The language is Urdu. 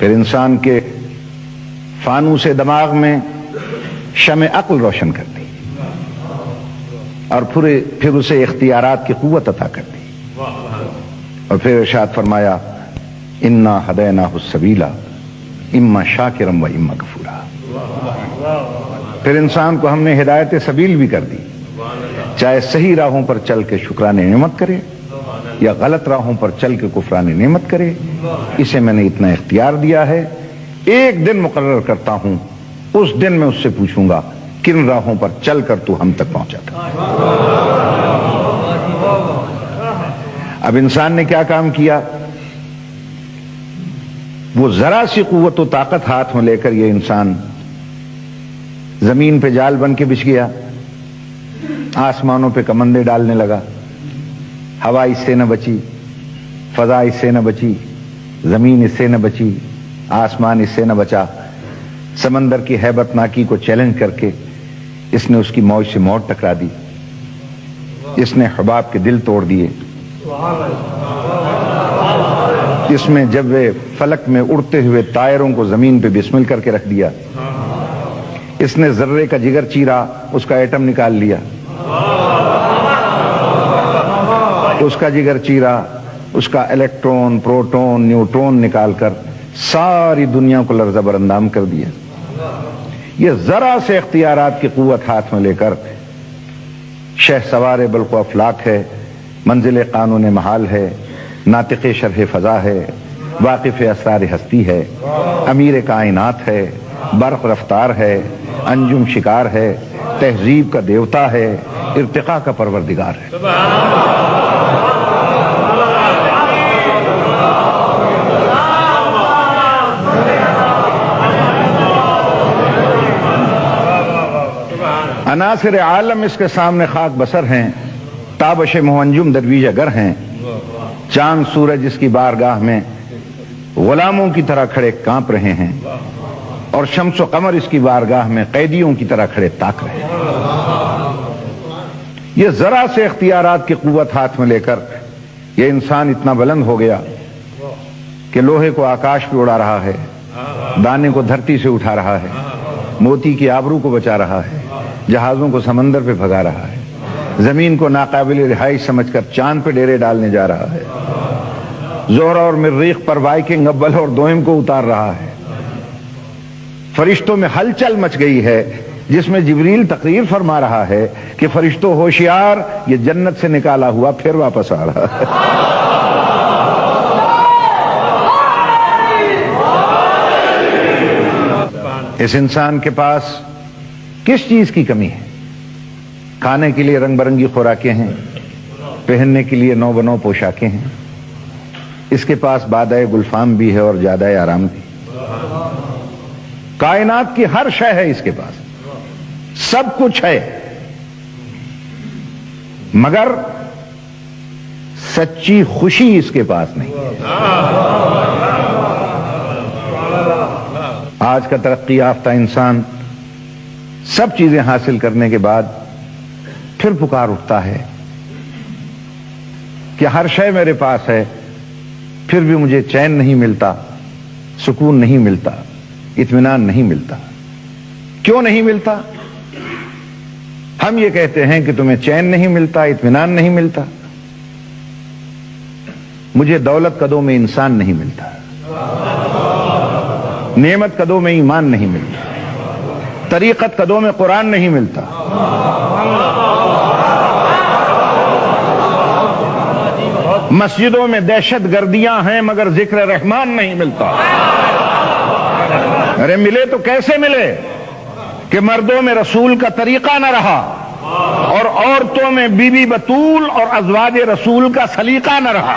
پھر انسان کے فانوس دماغ میں شمع عقل روشن کر دی اور پھر اسے اختیارات کی قوت عطا کر دی، اور پھر ارشاد فرمایا انا ہدیناہ السبیل اما شاکرا و اما کفورا۔ پھر انسان کو ہم نے ہدایت سبیل بھی کر دی، چاہے صحیح راہوں پر چل کے شکران نعمت کرے یا غلط راہوں پر چل کے کفران نعمت کرے، اسے میں نے اتنا اختیار دیا ہے۔ ایک دن مقرر کرتا ہوں، اس دن میں اس سے پوچھوں گا کن راہوں پر چل کر تو ہم تک پہنچا تھا۔ اب انسان نے کیا کام کیا؟ وہ ذرا سی قوت و طاقت ہاتھ میں لے کر یہ انسان زمین پہ جال بن کے بچھ گیا، آسمانوں پہ کمندے ڈالنے لگا، ہوا اس سے نہ بچی، فضا اس سے نہ بچی، زمین اس سے نہ بچی، آسمان اس سے نہ بچا۔ سمندر کی ہیبت ناکی کو چیلنج کر کے اس نے اس کی موج سے موت ٹکرا دی، اس نے حباب کے دل توڑ دیے، اس میں جب فلک میں اڑتے ہوئے طائروں کو زمین پہ بسمل کر کے رکھ دیا، اس نے ذرے کا جگر چیرا، اس کا ایٹم نکال لیا، اس کا جگر چیرا، اس کا الیکٹرون، پروٹون، نیوٹرون نکال کر ساری دنیا کو لرزہ برندام کر دیا۔ یہ ذرا سے اختیارات کی قوت ہاتھ میں لے کر شہ سوار بلق و افلاک ہے، منزل قانون محال ہے، ناطق شرح فضا ہے، واقف اسرار ہستی ہے، امیر کائنات ہے، برق رفتار ہے، انجم شکار ہے، تہذیب کا دیوتا ہے، ارتقاء کا پروردگار ہے۔ عناصر عالم اس کے سامنے خاک بسر ہیں، تابش منجم درویش گر ہیں، چاند سورج اس کی بارگاہ میں غلاموں کی طرح کھڑے کانپ رہے ہیں، اور شمس و قمر اس کی بارگاہ میں قیدیوں کی طرح کھڑے تاک رہے ہیں۔ یہ ذرا سے اختیارات کی قوت ہاتھ میں لے کر یہ انسان اتنا بلند ہو گیا کہ لوہے کو آکاش پہ اڑا رہا ہے، دانے کو دھرتی سے اٹھا رہا ہے، موتی کی آبرو کو بچا رہا ہے، جہازوں کو سمندر پہ بھگا رہا ہے، زمین کو ناقابل رہائش سمجھ کر چاند پہ ڈیرے ڈالنے جا رہا ہے، زہرہ اور مریخ پر وائکنگ اول اور دوئم کو اتار رہا ہے۔ فرشتوں میں ہلچل مچ گئی ہے، جس میں جبریل تقریر فرما رہا ہے کہ فرشتوں ہوشیار، یہ جنت سے نکالا ہوا پھر واپس آ رہا ہے۔ اس انسان کے پاس کس چیز کی کمی ہے؟ کھانے کے لیے رنگ برنگی خوراکیں ہیں، پہننے کے لیے نو بنو پوشاکیں ہیں، اس کے پاس بادۂ گلفام بھی ہے اور جادۂ آرام بھی، کائنات کی ہر شے ہے اس کے پاس، سب کچھ ہے، مگر سچی خوشی اس کے پاس نہیں ہے۔ آج کا ترقی یافتہ انسان سب چیزیں حاصل کرنے کے بعد پھر پکار اٹھتا ہے کہ ہر شے میرے پاس ہے، پھر بھی مجھے چین نہیں ملتا، سکون نہیں ملتا، اطمینان نہیں ملتا۔ کیوں نہیں ملتا؟ ہم یہ کہتے ہیں کہ تمہیں چین نہیں ملتا، اطمینان نہیں ملتا، مجھے دولت قدوں میں انسان نہیں ملتا، نعمت قدوں میں ایمان نہیں ملتا، طریقت قدوں میں قرآن نہیں ملتا، مسجدوں میں دہشت گردیاں ہیں مگر ذکر رحمان نہیں ملتا۔ ارے ملے تو کیسے ملے کہ مردوں میں رسول کا طریقہ نہ رہا اور عورتوں میں بی بی بطول اور ازواج رسول کا سلیقہ نہ رہا۔